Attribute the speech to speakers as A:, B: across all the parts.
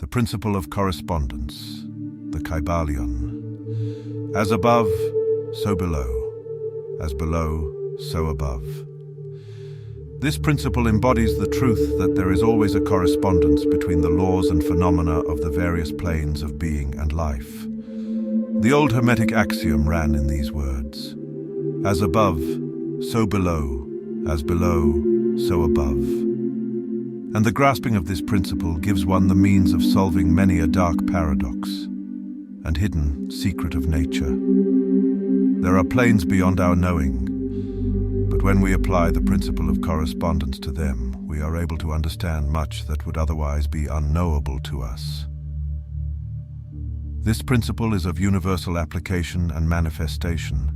A: The Principle of Correspondence, the Kybalion. As above, so below. As below, so above. This principle embodies the truth that there is always a correspondence between the laws and phenomena of the various planes of being and life. The old Hermetic axiom ran in these words: as above, so below. As below, so above. And the grasping of this principle gives one the means of solving many a dark paradox and hidden secret of nature. There are planes beyond our knowing, but when we apply the principle of correspondence to them, we are able to understand much that would otherwise be unknowable to us. This principle is of universal application and manifestation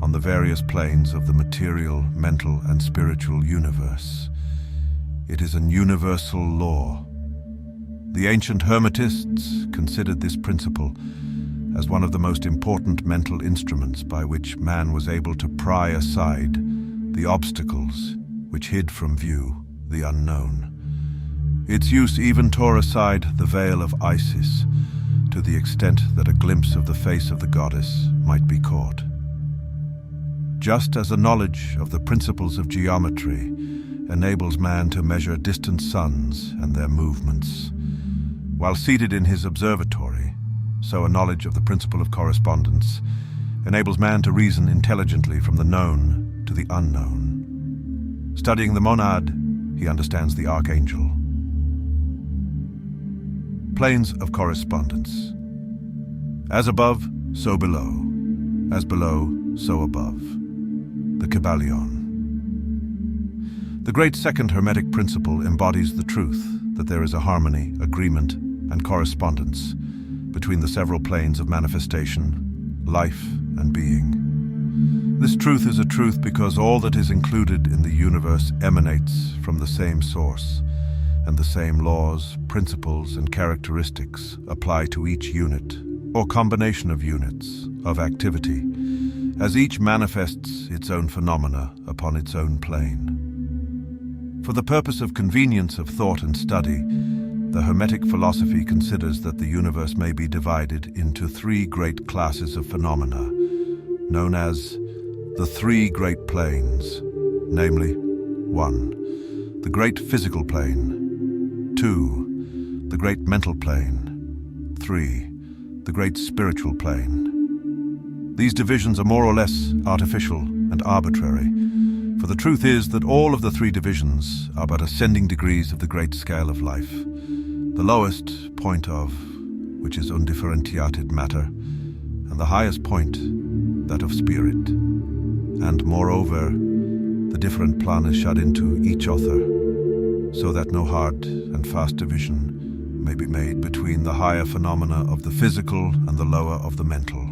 A: on the various planes of the material, mental, and spiritual universe. It is an universal law. The ancient Hermetists considered this principle as one of the most important mental instruments by which man was able to pry aside the obstacles which hid from view the unknown. Its use even tore aside the veil of Isis to the extent that a glimpse of the face of the goddess might be caught. Just as a knowledge of the principles of geometry enables man to measure distant suns and their movements, while seated in his observatory, so a knowledge of the principle of correspondence enables man to reason intelligently from the known to the unknown. Studying the monad, he understands the archangel. Planes of correspondence. As above, so below. As below, so above. The Kybalion. The great second Hermetic principle embodies the truth that there is a harmony, agreement, and correspondence between the several planes of manifestation, life, and being. This truth is a truth because all that is included in the universe emanates from the same source, and the same laws, principles, and characteristics apply to each unit, or combination of units, of activity, as each manifests its own phenomena upon its own plane. For the purpose of convenience of thought and study, the Hermetic philosophy considers that the universe may be divided into three great classes of phenomena, known as the three great planes, namely, 1. The great physical plane, 2. The great mental plane, 3. The great spiritual plane. These divisions are more or less artificial and arbitrary, for the truth is that all of the three divisions are but ascending degrees of the great scale of life, the lowest point of which is undifferentiated matter, and the highest point, that of spirit. And moreover, the different plan is shut into each other, so that no hard and fast division may be made between the higher phenomena of the physical and the lower of the mental,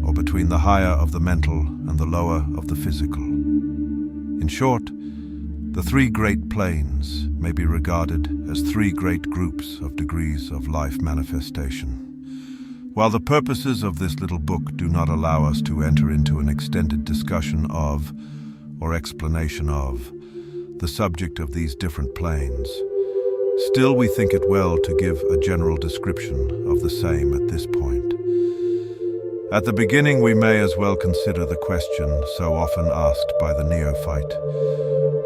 A: or between the higher of the mental and the lower of the physical. In short, the three great planes may be regarded as three great groups of degrees of life manifestation. While the purposes of this little book do not allow us to enter into an extended discussion of, or explanation of, the subject of these different planes, still we think it well to give a general description of the same at this point. At the beginning, we may as well consider the question so often asked by the neophyte,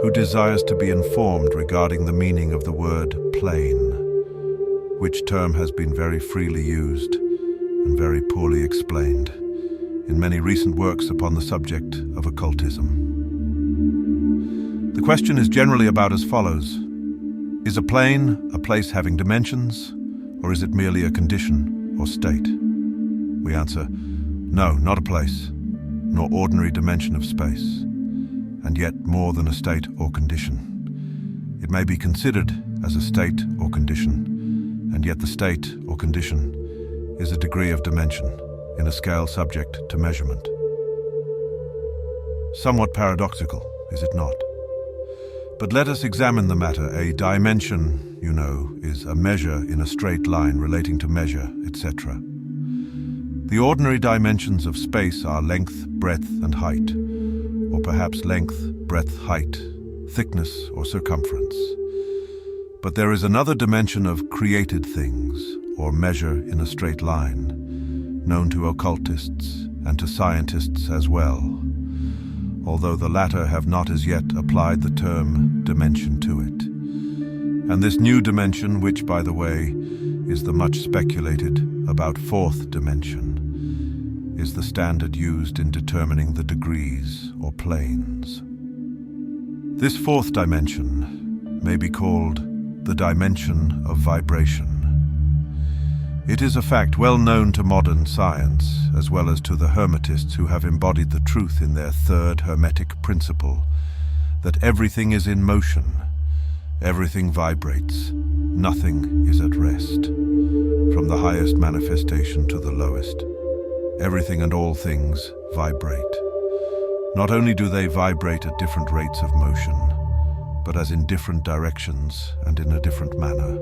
A: who desires to be informed regarding the meaning of the word plane, which term has been very freely used and very poorly explained in many recent works upon the subject of occultism. The question is generally about as follows: is a plane a place having dimensions, or is it merely a condition or state? We answer, no, not a place, nor ordinary dimension of space, and yet more than a state or condition. It may be considered as a state or condition, and yet the state or condition is a degree of dimension in a scale subject to measurement. Somewhat paradoxical, is it not? But let us examine the matter. A dimension, you know, is a measure in a straight line relating to measure, etc. The ordinary dimensions of space are length, breadth, and height, or perhaps length, breadth, height, thickness, or circumference. But there is another dimension of created things, or measure in a straight line, known to occultists and to scientists as well, although the latter have not as yet applied the term dimension to it. And this new dimension, which, by the way, is the much speculated about fourth dimension, is the standard used in determining the degrees or planes. This fourth dimension may be called the dimension of vibration. It is a fact well known to modern science, as well as to the Hermetists who have embodied the truth in their third Hermetic principle, that everything is in motion, everything vibrates, nothing is at rest. From the highest manifestation to the lowest, everything and all things vibrate. Not only do they vibrate at different rates of motion, but as in different directions and in a different manner.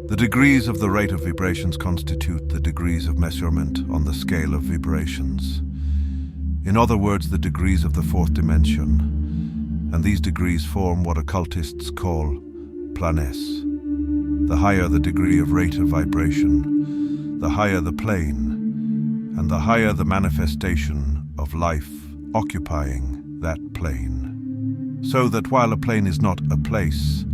A: The degrees of the rate of vibrations constitute the degrees of measurement on the scale of vibrations. In other words, the degrees of the fourth dimension, and these degrees form what occultists call planes. The higher the degree of rate of vibration, the higher the plane, and the higher the manifestation of life occupying that plane. So that while a plane is not a place,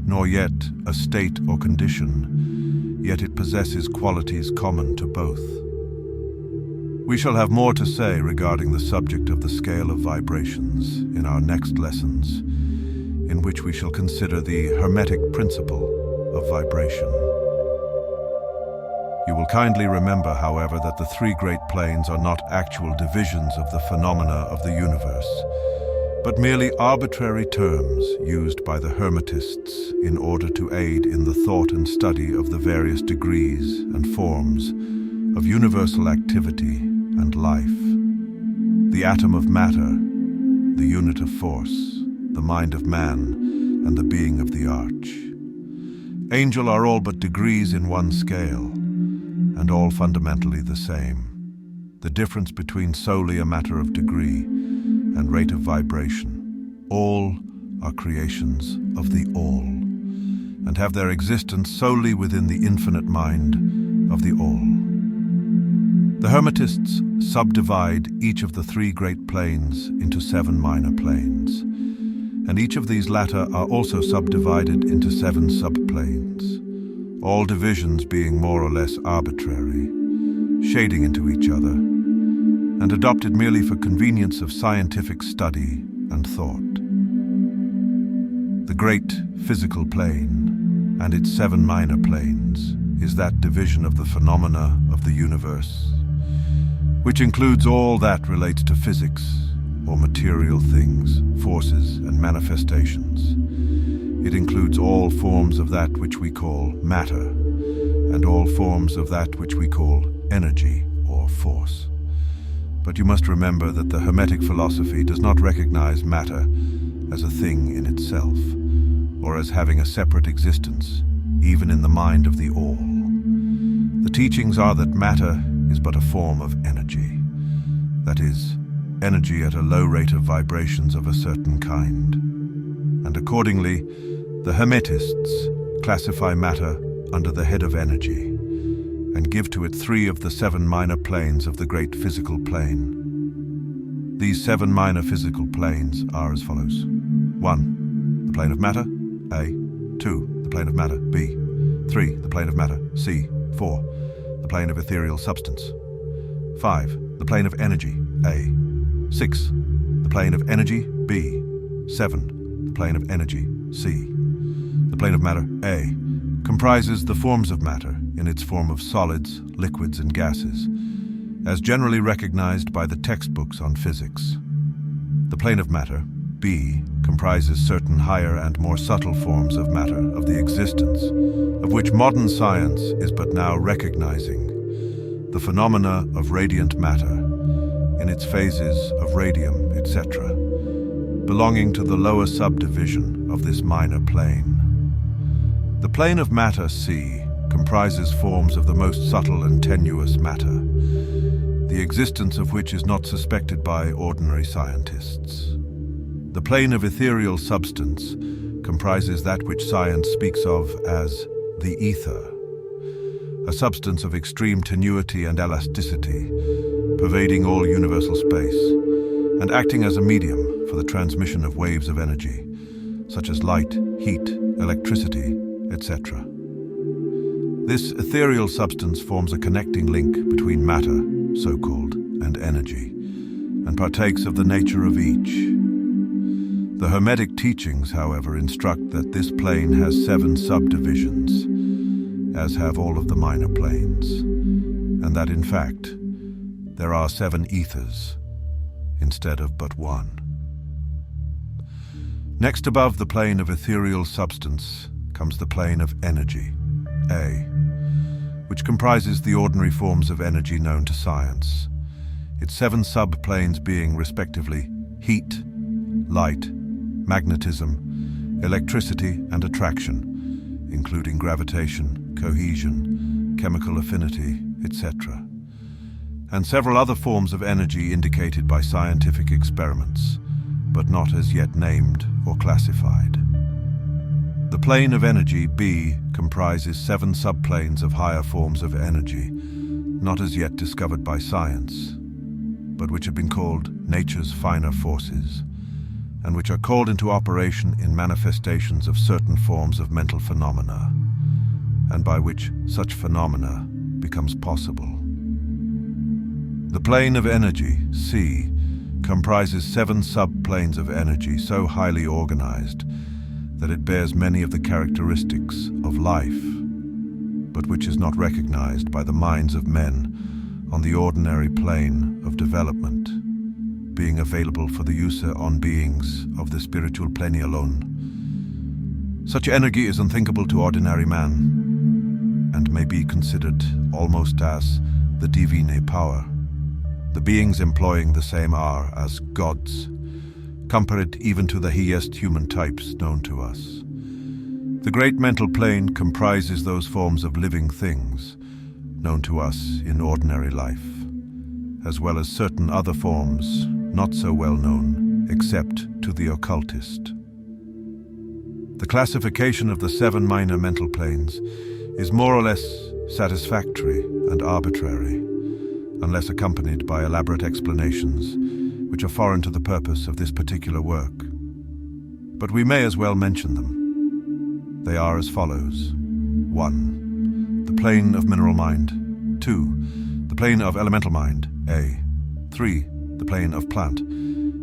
A: nor yet a state or condition, yet it possesses qualities common to both. We shall have more to say regarding the subject of the scale of vibrations in our next lessons, in which we shall consider the Hermetic Principle of Vibration. You will kindly remember, however, that the three great planes are not actual divisions of the phenomena of the universe, but merely arbitrary terms used by the Hermetists in order to aid in the thought and study of the various degrees and forms of universal activity and life. The atom of matter, the unit of force, the mind of man, and the being of the arch. Angel are all but degrees in one scale, and all fundamentally the same. The difference between solely a matter of degree and rate of vibration. All are creations of the All, and have their existence solely within the infinite mind of the All. The Hermetists subdivide each of the three great planes into 7 minor planes, and each of these latter are also subdivided into 7 subplanes, all divisions being more or less arbitrary, shading into each other, and adopted merely for convenience of scientific study and thought. The great physical plane and its 7 minor planes is that division of the phenomena of the universe, which includes all that relates to physics, or material things, forces, and manifestations. It includes all forms of that which we call matter, and all forms of that which we call energy or force. But you must remember that the Hermetic philosophy does not recognize matter as a thing in itself, or as having a separate existence, even in the mind of the All. The teachings are that matter is but a form of energy, that is, energy at a low rate of vibrations of a certain kind. And accordingly, the Hermetists classify matter under the head of energy, and give to it 3 of the 7 minor planes of the great physical plane. These 7 minor physical planes are as follows. 1. The plane of matter, A. 2. The plane of matter, B. 3. The plane of matter, C. 4. The plane of ethereal substance. 5. The plane of energy, A. 6. The plane of energy, B. 7. The plane of energy, C. The plane of matter, A, comprises the forms of matter in its form of solids, liquids, and gases, as generally recognized by the textbooks on physics. The plane of matter, B, comprises certain higher and more subtle forms of matter of the existence, of which modern science is but now recognizing, the phenomena of radiant matter, in its phases of radium, etc., belonging to the lower subdivision of this minor plane. The plane of matter, C, comprises forms of the most subtle and tenuous matter, the existence of which is not suspected by ordinary scientists. The plane of ethereal substance comprises that which science speaks of as the ether, a substance of extreme tenuity and elasticity, pervading all universal space, and acting as a medium for the transmission of waves of energy, such as light, heat, electricity, etc. This ethereal substance forms a connecting link between matter, so-called, and energy, and partakes of the nature of each. The Hermetic teachings, however, instruct that this plane has 7 subdivisions, as have all of the minor planes, and that, in fact, there are 7 ethers instead of but 1. Next above the plane of ethereal substance comes the plane of energy, A, which comprises the ordinary forms of energy known to science, its 7 subplanes being, respectively, heat, light, magnetism, electricity, and attraction, including gravitation, cohesion, chemical affinity, etc., and several other forms of energy indicated by scientific experiments, but not as yet named or classified. The plane of energy, B, comprises 7 subplanes of higher forms of energy, not as yet discovered by science, but which have been called nature's finer forces, and which are called into operation in manifestations of certain forms of mental phenomena, and by which such phenomena becomes possible. The plane of energy, C, comprises 7 subplanes of energy so highly organized that it bears many of the characteristics of life, but which is not recognized by the minds of men on the ordinary plane of development, being available for the use on beings of the spiritual plane alone. Such energy is unthinkable to ordinary man, and may be considered almost as the divine power. The beings employing the same are as gods, comparate even to the highest human types known to us. The great mental plane comprises those forms of living things known to us in ordinary life, as well as certain other forms not so well known except to the occultist. The classification of the 7 minor mental planes is more or less satisfactory and arbitrary, unless accompanied by elaborate explanations which are foreign to the purpose of this particular work. But we may as well mention them. They are as follows. 1. The plane of mineral mind. 2. The plane of elemental mind, A. 3. The plane of plant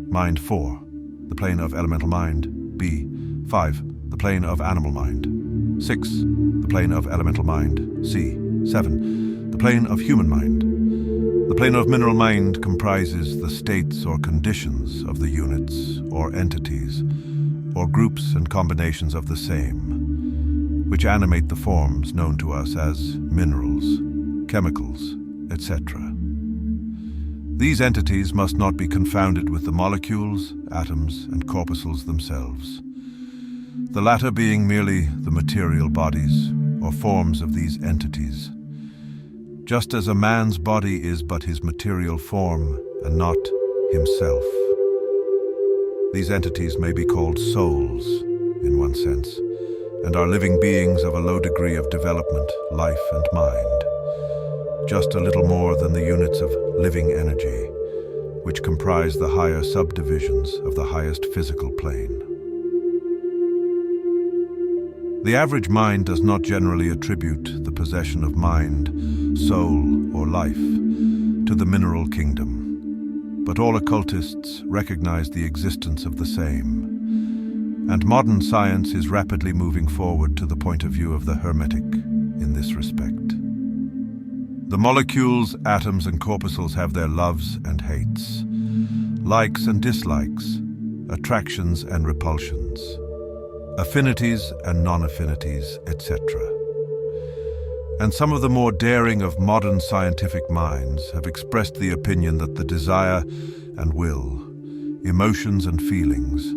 A: mind, 4. The plane of elemental mind, B. 5. The plane of animal mind. 6. The plane of elemental mind, C. 7. The plane of human mind. The plane of mineral mind comprises the states or conditions of the units or entities, or groups and combinations of the same, which animate the forms known to us as minerals, chemicals, etc. These entities must not be confounded with the molecules, atoms, and corpuscles themselves, the latter being merely the material bodies or forms of these entities, just as a man's body is but his material form and not himself. These entities may be called souls, in one sense, and are living beings of a low degree of development, life, and mind, just a little more than the units of living energy, which comprise the higher subdivisions of the highest physical plane. The average mind does not generally attribute the possession of mind, soul, or life to the mineral kingdom, but all occultists recognize the existence of the same, and modern science is rapidly moving forward to the point of view of the Hermetic in this respect. The molecules, atoms, and corpuscles have their loves and hates, likes and dislikes, attractions and repulsions, affinities and non-affinities, etc. And some of the more daring of modern scientific minds have expressed the opinion that the desire and will, emotions and feelings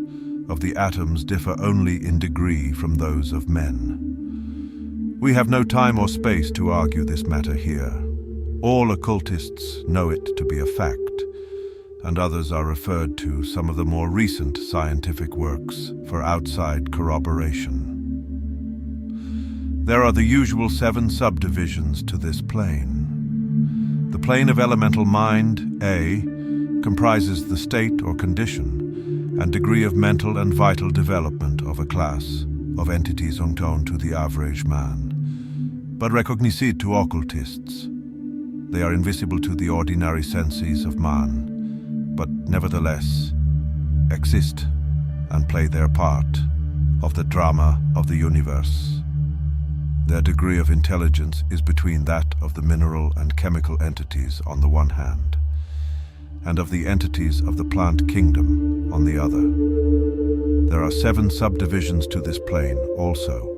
A: of the atoms differ only in degree from those of men. We have no time or space to argue this matter here. All occultists know it to be a fact, and others are referred to some of the more recent scientific works for outside corroboration. There are the usual 7 subdivisions to this plane. The plane of elemental mind, A, comprises the state or condition and degree of mental and vital development of a class of entities unknown to the average man, but recognised to occultists. They are invisible to the ordinary senses of man, but nevertheless exist and play their part of the drama of the universe. Their degree of intelligence is between that of the mineral and chemical entities on the one hand, and of the entities of the plant kingdom on the other. There are 7 subdivisions to this plane also.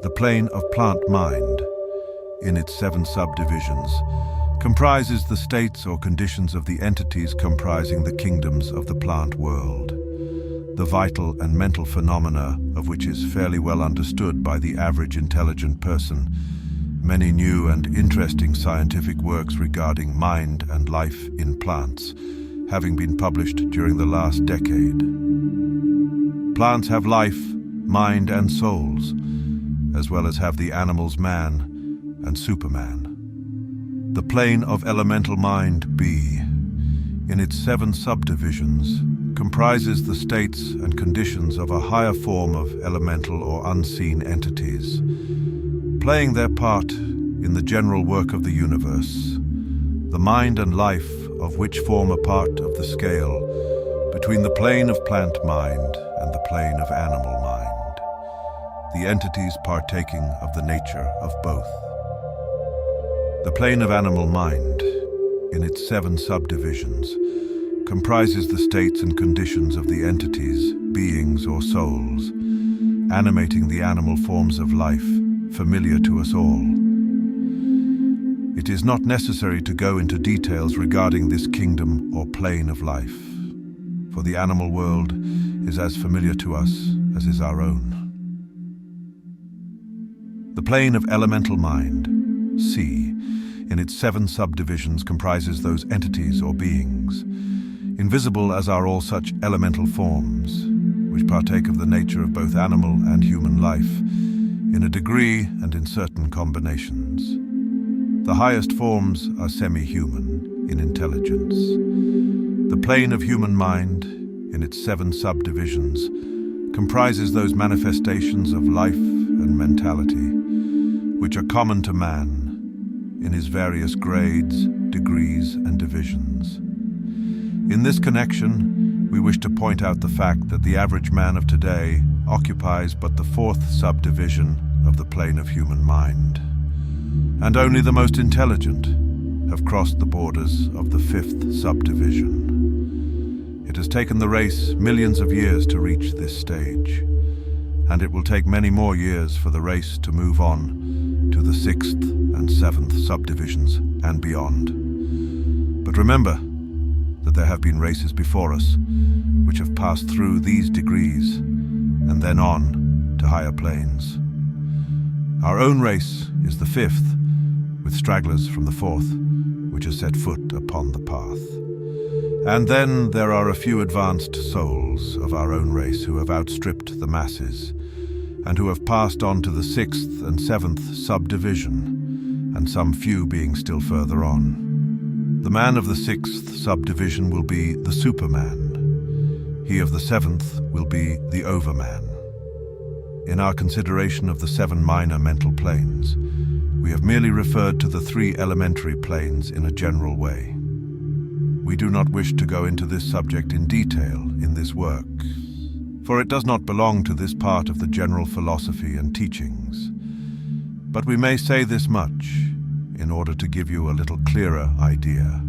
A: The plane of plant mind, in its 7 subdivisions, comprises the states or conditions of the entities comprising the kingdoms of the plant world, the vital and mental phenomena of which is fairly well understood by the average intelligent person. Many new and interesting scientific works regarding mind and life in plants having been published during the last decade. Plants have life, mind and souls, as well as have the animals man and Superman. The plane of elemental mind, B, in its 7 subdivisions, comprises the states and conditions of a higher form of elemental or unseen entities, playing their part in the general work of the universe, the mind and life of which form a part of the scale between the plane of plant mind and the plane of animal mind, the entities partaking of the nature of both. The plane of animal mind, in its 7 subdivisions, comprises the states and conditions of the entities, beings or souls, animating the animal forms of life familiar to us all. It is not necessary to go into details regarding this kingdom or plane of life, for the animal world is as familiar to us as is our own. The plane of elemental mind, C, in its 7 subdivisions comprises those entities or beings, invisible as are all such elemental forms, which partake of the nature of both animal and human life, in a degree and in certain combinations. The highest forms are semi-human in intelligence. The plane of human mind, in its 7 subdivisions, comprises those manifestations of life and mentality, which are common to man in his various grades, degrees, and divisions. In this connection, we wish to point out the fact that the average man of today occupies but the 4th subdivision of the plane of human mind, and only the most intelligent have crossed the borders of the 5th subdivision. It has taken the race millions of years to reach this stage, and it will take many more years for the race to move on to the 6th and 7th subdivisions and beyond. But remember that there have been races before us which have passed through these degrees and then on to higher planes. Our own race is the 5th, with stragglers from the 4th, which has set foot upon the path. And then there are a few advanced souls of our own race who have outstripped the masses, and who have passed on to the 6th and 7th subdivision, and some few being still further on. The man of the 6th subdivision will be the Superman. He of the 7th will be the Overman. In our consideration of the 7 minor mental planes, we have merely referred to the 3 elementary planes in a general way. We do not wish to go into this subject in detail in this work, for it does not belong to this part of the general philosophy and teachings. But we may say this much, in order to give you a little clearer idea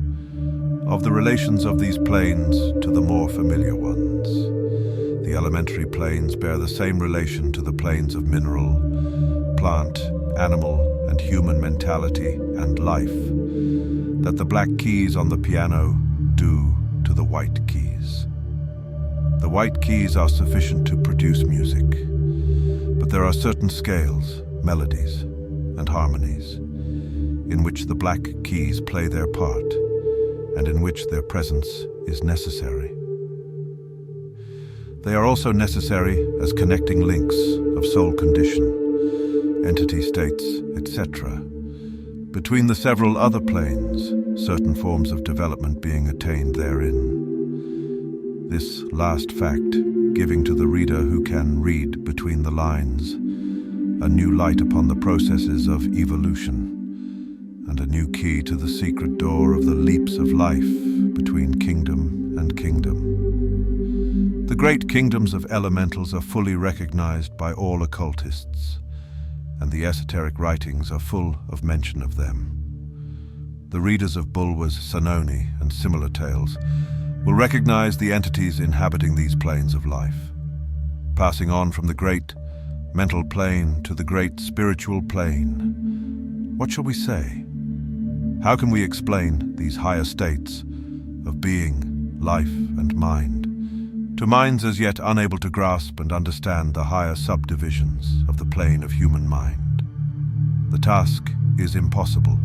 A: of the relations of these planes to the more familiar ones. The elementary planes bear the same relation to the planes of mineral, plant, animal, and human mentality and life that the black keys on the piano do to the white keys. The white keys are sufficient to produce music, but there are certain scales, melodies, and harmonies in which the black keys play their part, and in which their presence is necessary. They are also necessary as connecting links of soul condition, entity states, etc., between the several other planes, certain forms of development being attained therein. This last fact giving to the reader who can read between the lines a new light upon the processes of evolution and a new key to the secret door of the leaps of life between kingdom and kingdom. The great kingdoms of elementals are fully recognized by all occultists, and the esoteric writings are full of mention of them. The readers of Bulwer's Sanoni and similar tales will recognize the entities inhabiting these planes of life. Passing on from the great mental plane to the great spiritual plane, what shall we say? How can we explain these higher states of being, life, and mind to minds as yet unable to grasp and understand the higher subdivisions of the plane of human mind? The task is impossible.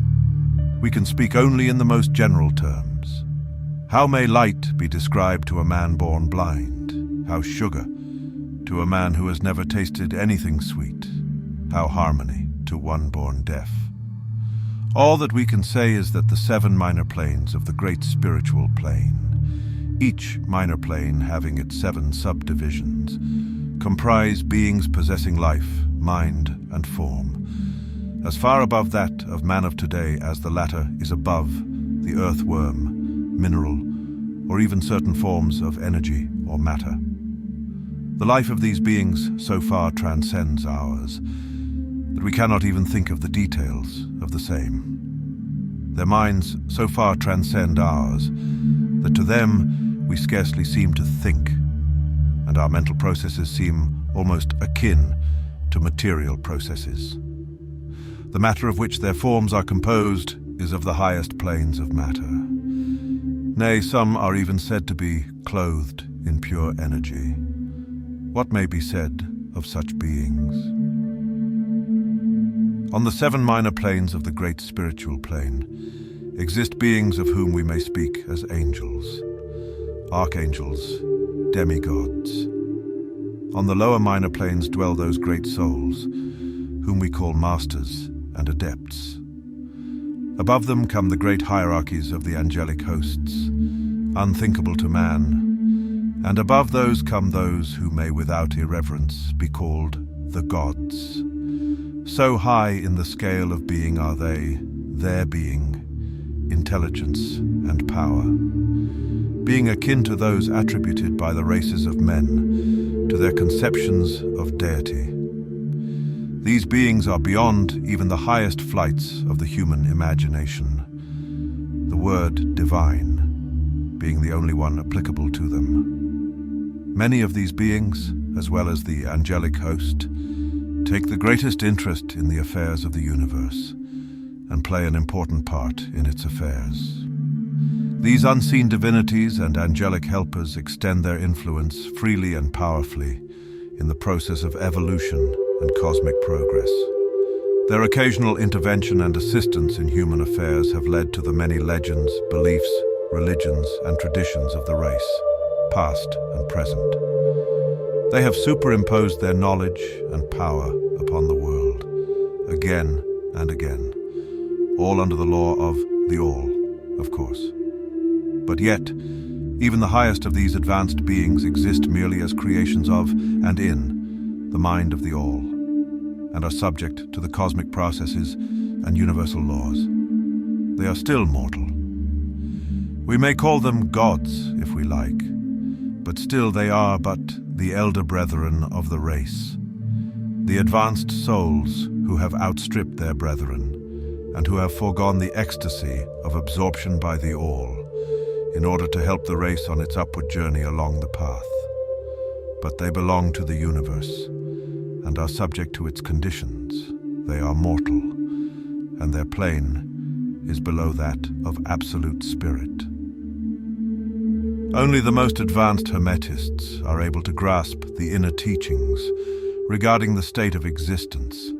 A: We can speak only in the most general terms. How may light be described to a man born blind? How sugar to a man who has never tasted anything sweet? How harmony to one born deaf? All that we can say is that the 7 minor planes of the great spiritual plane, each minor plane having its 7 subdivisions, comprise beings possessing life, mind, and form, as far above that of man of today as the latter is above the earthworm, mineral, or even certain forms of energy or matter. The life of these beings so far transcends ours that we cannot even think of the details of the same. Their minds so far transcend ours that to them we scarcely seem to think, and our mental processes seem almost akin to material processes. The matter of which their forms are composed is of the highest planes of matter. Nay, some are even said to be clothed in pure energy. What may be said of such beings? On the 7 minor planes of the great spiritual plane exist beings of whom we may speak as angels, archangels, demigods. On the lower minor planes dwell those great souls, whom we call masters and adepts. Above them come the great hierarchies of the angelic hosts, unthinkable to man, and above those come those who may without irreverence be called the gods. So high in the scale of being are they, their being, intelligence, and power, being akin to those attributed by the races of men to their conceptions of deity. These beings are beyond even the highest flights of the human imagination, the word divine being the only one applicable to them. Many of these beings, as well as the angelic host, take the greatest interest in the affairs of the universe and play an important part in its affairs. These unseen divinities and angelic helpers extend their influence freely and powerfully in the process of evolution and cosmic progress. Their occasional intervention and assistance in human affairs have led to the many legends, beliefs, religions, and traditions of the race, past and present. They have superimposed their knowledge and power upon the world, again and again, all under the law of the All, of course. But yet, even the highest of these advanced beings exist merely as creations of and in the mind of the All, and are subject to the cosmic processes and universal laws. They are still mortal. We may call them gods, if we like, but still they are but the elder brethren of the race, the advanced souls who have outstripped their brethren, and who have foregone the ecstasy of absorption by the All, in order to help the race on its upward journey along the path. But they belong to the universe, and are subject to its conditions. They are mortal, and their plane is below that of absolute spirit. Only the most advanced Hermetists are able to grasp the inner teachings regarding the state of existence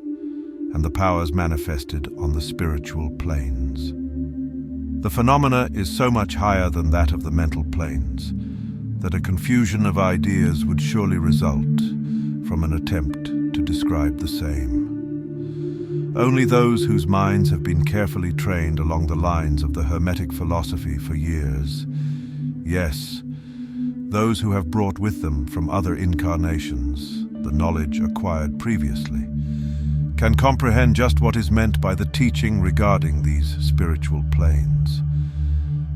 A: and the powers manifested on the spiritual planes. The phenomena is so much higher than that of the mental planes that a confusion of ideas would surely result from an attempt to describe the same. Only those whose minds have been carefully trained along the lines of the Hermetic philosophy for years, yes, those who have brought with them from other incarnations the knowledge acquired previously, can comprehend just what is meant by the teaching regarding these spiritual planes.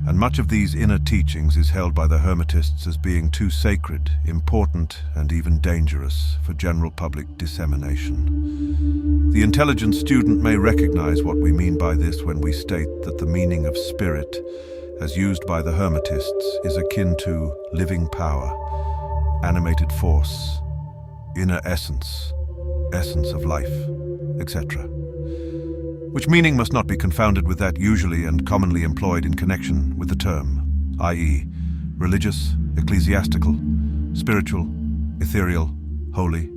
A: And much of these inner teachings is held by the Hermetists as being too sacred, important, and even dangerous for general public dissemination. The intelligent student may recognize what we mean by this when we state that the meaning of spirit, as used by the Hermetists, is akin to living power, animated force, inner essence, essence of life, etc. Which meaning must not be confounded with that usually and commonly employed in connection with the term, i.e., religious, ecclesiastical, spiritual, ethereal, holy,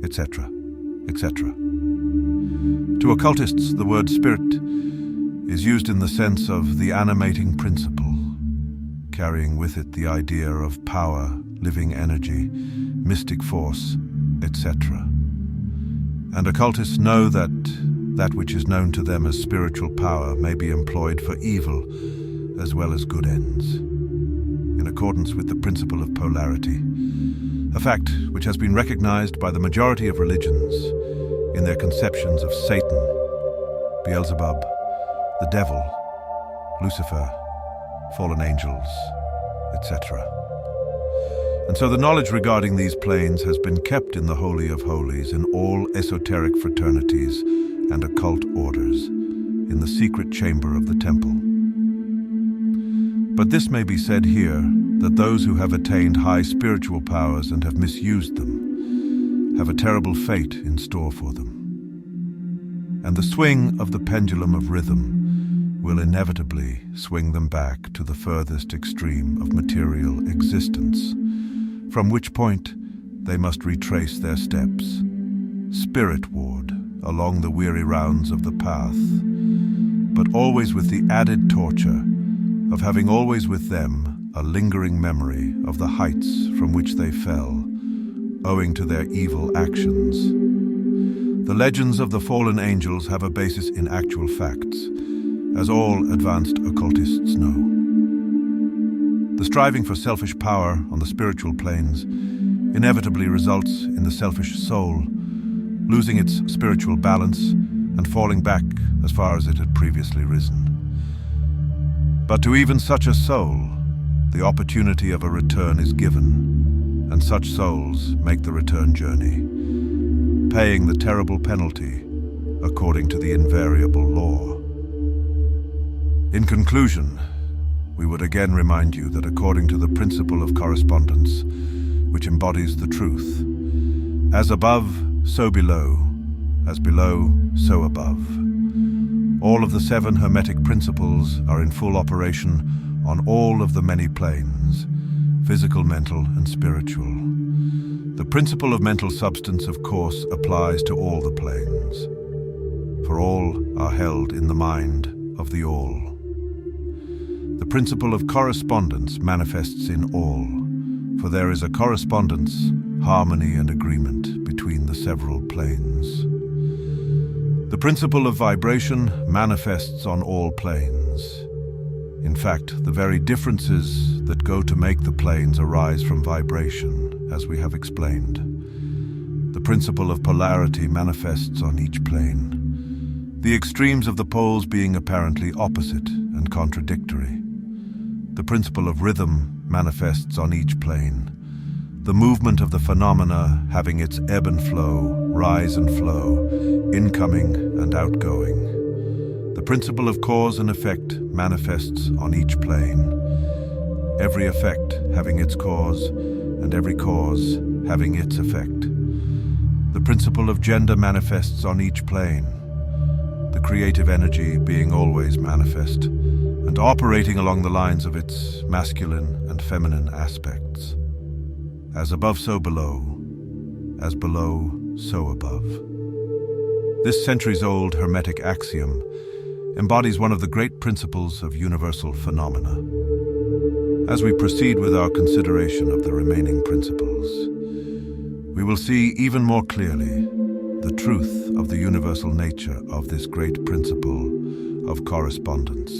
A: etc., etc. To occultists, the word spirit is used in the sense of the animating principle, carrying with it the idea of power, living energy, mystic force, etc. And occultists know that which is known to them as spiritual power may be employed for evil as well as good ends, in accordance with the principle of polarity, a fact which has been recognized by the majority of religions in their conceptions of Satan, Beelzebub, the devil, Lucifer, fallen angels, etc. And so the knowledge regarding these planes has been kept in the Holy of Holies in all esoteric fraternities and occult orders, in the secret chamber of the temple. But this may be said here, that those who have attained high spiritual powers and have misused them have a terrible fate in store for them. And the swing of the pendulum of rhythm will inevitably swing them back to the furthest extreme of material existence, from which point they must retrace their steps, spiritward, along the weary rounds of the path, but always with the added torture of having always with them a lingering memory of the heights from which they fell, owing to their evil actions. The legends of the fallen angels have a basis in actual facts, as all advanced occultists know. The striving for selfish power on the spiritual planes inevitably results in the selfish soul losing its spiritual balance and falling back as far as it had previously risen. But to even such a soul, the opportunity of a return is given, and such souls make the return journey, paying the terrible penalty according to the invariable law. In conclusion, we would again remind you that according to the principle of correspondence, which embodies the truth, as above, so below, as below, so above. All of the 7 Hermetic Principles are in full operation on all of the many planes, physical, mental, and spiritual. The principle of mental substance, of course, applies to all the planes, for all are held in the mind of the all. The principle of correspondence manifests in all, for there is a correspondence, harmony, and agreement between the several planes. The principle of vibration manifests on all planes. In fact, the very differences that go to make the planes arise from vibration, as we have explained. The principle of polarity manifests on each plane, the extremes of the poles being apparently opposite and contradictory. The principle of rhythm manifests on each plane, the movement of the phenomena having its ebb and flow, rise and flow, incoming and outgoing. The principle of cause and effect manifests on each plane, every effect having its cause and every cause having its effect. The principle of gender manifests on each plane, the creative energy being always manifest and operating along the lines of its masculine and feminine aspects. As above, so below. As below, so above. This centuries-old Hermetic axiom embodies one of the great principles of universal phenomena. As we proceed with our consideration of the remaining principles, we will see even more clearly the truth of the universal nature of this great principle of correspondence.